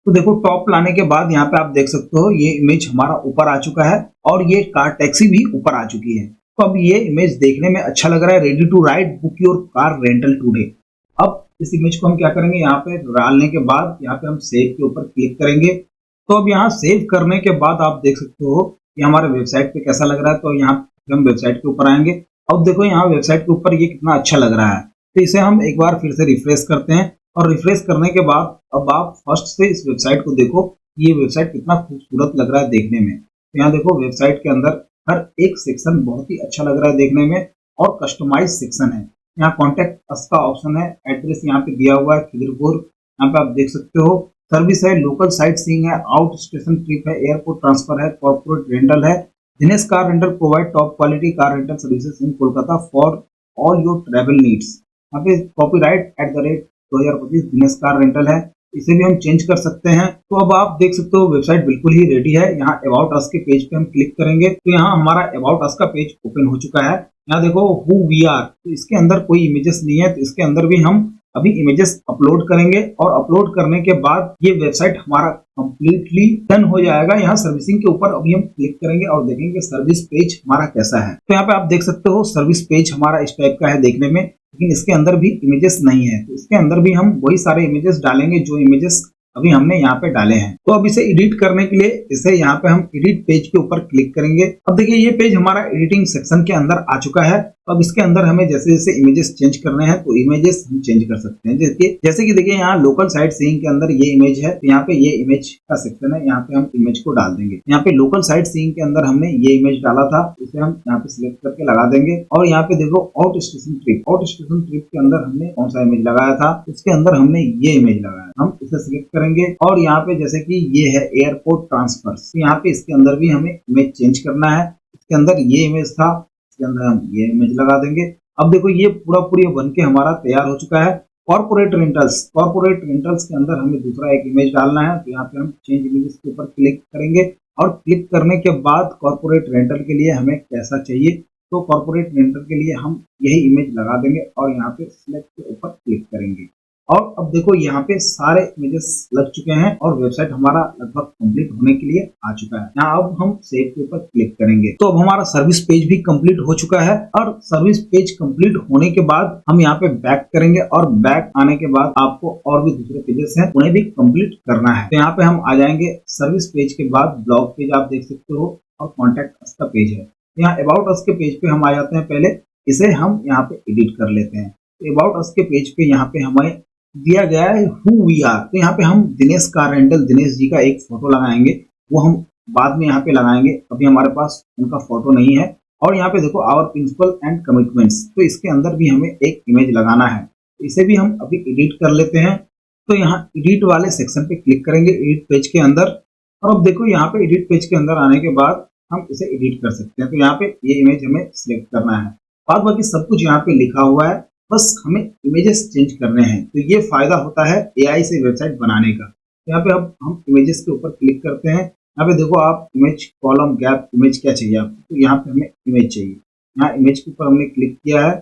तो देखो टॉप लाने के बाद यहाँ पे आप देख सकते हो ये इमेज हमारा ऊपर आ चुका है और ये कार टैक्सी भी ऊपर आ चुकी है। तो अब ये इमेज देखने में अच्छा लग रहा है। Ready to ride book your car rental today. अब इस इमेज को हम क्या करेंगे, यहाँ पे डालने के बाद यहाँ पे हम सेव के ऊपर क्लिक करेंगे। तो अब यहाँ सेव करने के बाद आप देख सकते हो ये हमारे वेबसाइट पे कैसा लग रहा है। तो यहाँ हम वेबसाइट के ऊपर आएंगे। अब देखो यहाँ वेबसाइट के ऊपर ये कितना अच्छा लग रहा है। तो इसे हम एक बार फिर से रिफ्रेश करते हैं और रिफ्रेश करने के बाद अब आप फर्स्ट से इस वेबसाइट को देखो, ये वेबसाइट कितना खूबसूरत लग रहा है देखने में। तो यहाँ देखो वेबसाइट के अंदर हर एक सेक्शन बहुत ही अच्छा लग रहा है देखने में और कस्टमाइज सेक्शन है। यहाँ कॉन्टेक्ट अस का ऑप्शन है, एड्रेस यहाँ पे दिया हुआ है खिदिरपुर, यहाँ पे आप देख सकते हो। सर्विस है, लोकल साइट सीइंग है, आउट स्टेशन ट्रिप है, एयरपोर्ट ट्रांसफर है, कॉर्पोरेट रेंटल है। Dinesh car rental provide top quality car rental services in Kolkata for all your travel needs. यहाँ पे कॉपीराइट @2025 दिनेश कार रेंटल है, इसे भी हम चेंज कर सकते हैं। तो अब आप देख सकते हो वेबसाइट बिल्कुल ही रेडी है। यहाँ अबाउट अस के पेज पे हम क्लिक करेंगे तो यहाँ हमारा अबाउट अस का पेज ओपन हो चुका है। यहाँ देखो हु वी आर, तो इसके अंदर कोई इमेजेस नहीं है, तो इसके अंदर भी हम अभी इमेजेस अपलोड करेंगे और अपलोड करने के बाद ये वेबसाइट हमारा कंप्लीटली डन हो जाएगा। यहाँ सर्विसिंग के ऊपर अभी हम क्लिक करेंगे और देखेंगे सर्विस पेज हमारा कैसा है। तो यहाँ पे आप देख सकते हो सर्विस पेज हमारा इस टाइप का है देखने में, लेकिन इसके अंदर भी इमेजेस नहीं है। तो इसके अंदर भी हम वही सारे इमेजेस डालेंगे जो इमेजेस अभी हमने यहाँ पे डाले हैं। तो अब इसे एडिट करने के लिए इसे यहाँ पे हम एडिट पेज के ऊपर क्लिक करेंगे। अब देखिए ये पेज हमारा एडिटिंग सेक्शन के अंदर आ चुका है। अब इसके अंदर हमें जैसे जैसे इमेजेस चेंज करने हैं तो इमेजेस हम चेंज कर सकते हैं। जैसे कि देखिए यहाँ लोकल साइट सीइंग के अंदर ये इमेज है, तो यहाँ पे ये इमेज का सेक्शन है, यहाँ पे हम इमेज को डाल देंगे। यहाँ पे लोकल साइट सीइंग के अंदर हमने ये इमेज डाला था, इसे हम यहाँ पे सिलेक्ट करके लगा देंगे। और यहाँ पे देखो आउट स्टेशन ट्रिप के अंदर हमने कौन सा इमेज लगाया था, उसके अंदर हमने ये इमेज लगाया, हम इसे सिलेक्ट करेंगे। और यहाँ पे जैसे कि ये है एयरपोर्ट ट्रांसफर, तो यहाँ पे इसके अंदर भी हमें इमेज चेंज करना है। इसके अंदर ये इमेज था, इसके अंदर हम ये इमेज लगा देंगे। अब देखो ये पूरा बन के हमारा तैयार हो चुका है। कॉर्पोरेट रेंटल्स के अंदर हमें दूसरा एक इमेज डालना है, तो यहाँ पे हम चेंज इमेजेस के ऊपर क्लिक करेंगे और क्लिक करने के बाद कॉर्पोरेट रेंटल के लिए हमें कैसा चाहिए, तो कॉर्पोरेट रेंटल के लिए हम यही इमेज लगा देंगे और यहाँ पे सिलेक्ट के ऊपर क्लिक करेंगे। और अब देखो यहाँ पे सारे इमेजेस लग चुके हैं और वेबसाइट हमारा लगभग कंप्लीट होने के लिए आ चुका है। यहाँ अब हम सेव के ऊपर क्लिक करेंगे तो अब हमारा सर्विस पेज भी कंप्लीट हो चुका है। और सर्विस पेज कंप्लीट होने के बाद हम यहाँ पे बैक करेंगे और बैक आने के बाद आपको और भी दूसरे पेजेस हैं उन्हें भी कंप्लीट करना है। तो यहाँ पे हम आ जाएंगे सर्विस पेज के बाद ब्लॉग पेज आप देख सकते हो और कॉन्टेक्ट अस का पेज है। यहाँ अबाउट अस के पेज पे हम आ जाते हैं, पहले इसे हम यहाँ पे एडिट कर लेते हैं। अबाउट अस के पेज पे यहाँ पे हमें दिया गया है हु वी आर, तो यहाँ पे हम दिनेश कार रेंटल दिनेश जी का एक फोटो लगाएंगे, वो हम बाद में यहाँ पे लगाएंगे, अभी हमारे पास उनका फोटो नहीं है। और यहाँ पे देखो आवर प्रिंसिपल एंड कमिटमेंट्स, तो इसके अंदर भी हमें एक इमेज लगाना है, इसे भी हम अभी एडिट कर लेते हैं। तो यहाँ एडिट वाले सेक्शन पे क्लिक करेंगे एडिट पेज के अंदर। और अब देखो यहाँ पे एडिट पेज के अंदर आने के बाद हम इसे एडिट कर सकते हैं। तो यहाँ पे ये इमेज हमें सिलेक्ट करना है, बाद बाकी सब कुछ यहाँ पे लिखा हुआ है, बस हमें इमेजेस चेंज करने हैं। तो ये फायदा होता है एआई से वेबसाइट बनाने का। यहाँ पे अब हम इमेजेस के ऊपर क्लिक करते हैं। यहाँ पे देखो आप इमेज कॉलम गैप इमेज क्या चाहिए आपको, तो यहाँ पे हमें इमेज चाहिए। यहाँ इमेज के ऊपर हमने क्लिक किया है,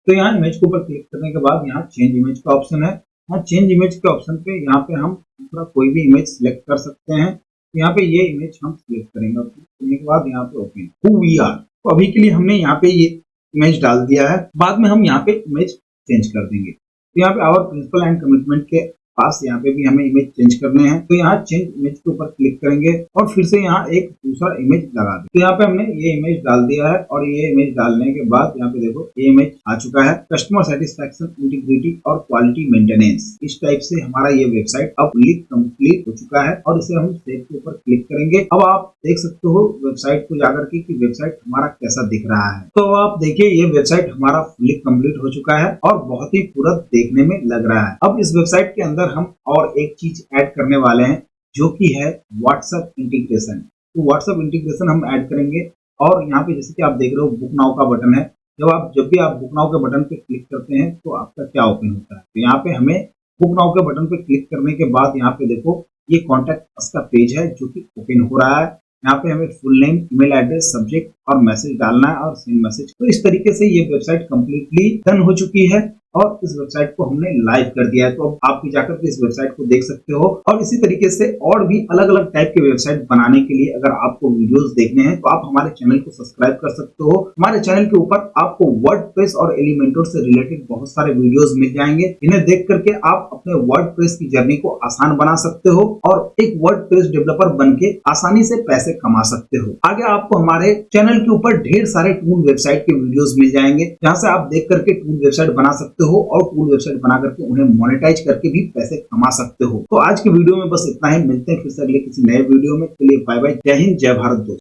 तो यहाँ इमेज के ऊपर क्लिक करने के बाद यहाँ चेंज इमेज का ऑप्शन है। यहाँ चेंज इमेज के ऑप्शन पे यहाँ पे हम दूसरा कोई भी इमेज सिलेक्ट कर सकते हैं। तो यहाँ पे ये इमेज हम सिलेक्ट करेंगे और करने के बाद यहाँ पे ओपन हु वी आर, तो अभी के लिए हमने यहाँ पे ये इमेज डाल दिया है, बाद में हम यहाँ पे इमेज चेंज कर देंगे। तो यहाँ पे आवर प्रिंसिपल एंड कमिटमेंट के पास यहाँ पे भी हमें इमेज चेंज करने हैं, तो यहाँ चेंज इमेज के ऊपर क्लिक करेंगे और फिर से यहाँ एक दूसरा इमेज लगा दें। तो यहाँ पे हमने ये इमेज डाल दिया है और ये इमेज डालने के बाद यहाँ पे देखो ये इमेज आ चुका है। कस्टमर सेटिस्फैक्शन, इंटीग्रिटी और क्वालिटी मेंटेनेंस, इस टाइप से हमारा ये वेबसाइट अब कंप्लीट हो चुका है और इसे हम सेव के ऊपर क्लिक करेंगे। अब आप देख सकते हो वेबसाइट को जाकर के कि वेबसाइट हमारा कैसा दिख रहा है। तो आप देखिए ये वेबसाइट हमारा फुल्ली कंप्लीट हो चुका है और बहुत ही पूरा देखने में लग रहा है। अब इस वेबसाइट के अंदर हम और एक चीज ऐड करने वाले हैं जो कि है व्हाट्सएप इंटीग्रेशन। तो व्हाट्सएप इंटीग्रेशन हम ऐड करेंगे और यहाँ पे जैसे कि आप देख रहे हो बुक नाउ का बटन है। जब भी आप बुक नाउ के बटन पे क्लिक करते हैं तो आपका क्या ओपन होता है। तो यहाँ पे हमें बुक नाउ के बटन पे क्लिक करने के बाद यहाँ पे देखो ये कॉन्टैक्ट अस का पेज है जो कि ओपन हो रहा है। यहाँ पे हमें full name, email address, subject और मैसेज डालना है और सेंड मैसेज। तो इस तरीके से ये वेबसाइट कंप्लीटली डन हो चुकी है और इस वेबसाइट को हमने लाइव कर दिया है। तो अब आप भी जाकर के इस वेबसाइट को देख सकते हो और इसी तरीके से और भी अलग अलग टाइप के वेबसाइट बनाने के लिए अगर आपको वीडियोस देखने हैं तो आप हमारे चैनल को सब्सक्राइब कर सकते हो। हमारे चैनल के ऊपर आपको वर्डप्रेस और एलिमेंटर से रिलेटेड बहुत सारे वीडियोस मिल जाएंगे, जिन्हें देख करके आप अपने वर्डप्रेस की जर्नी को आसान बना सकते हो और एक वर्डप्रेस डेवलपर बन के आसानी से पैसे कमा सकते हो। आगे आपको हमारे चैनल के ऊपर ढेर सारे टूल वेबसाइट के वीडियोस मिल जाएंगे, जहां से आप देख करके टूल वेबसाइट बना सकते हो और टूल वेबसाइट बना करके उन्हें मोनेटाइज करके भी पैसे कमा सकते हो। तो आज के वीडियो में बस इतना ही, मिलते हैं फिर से अगले किसी नए वीडियो में। के लिए बाय बाय, जय हिंद, जय भारत दोस्तों।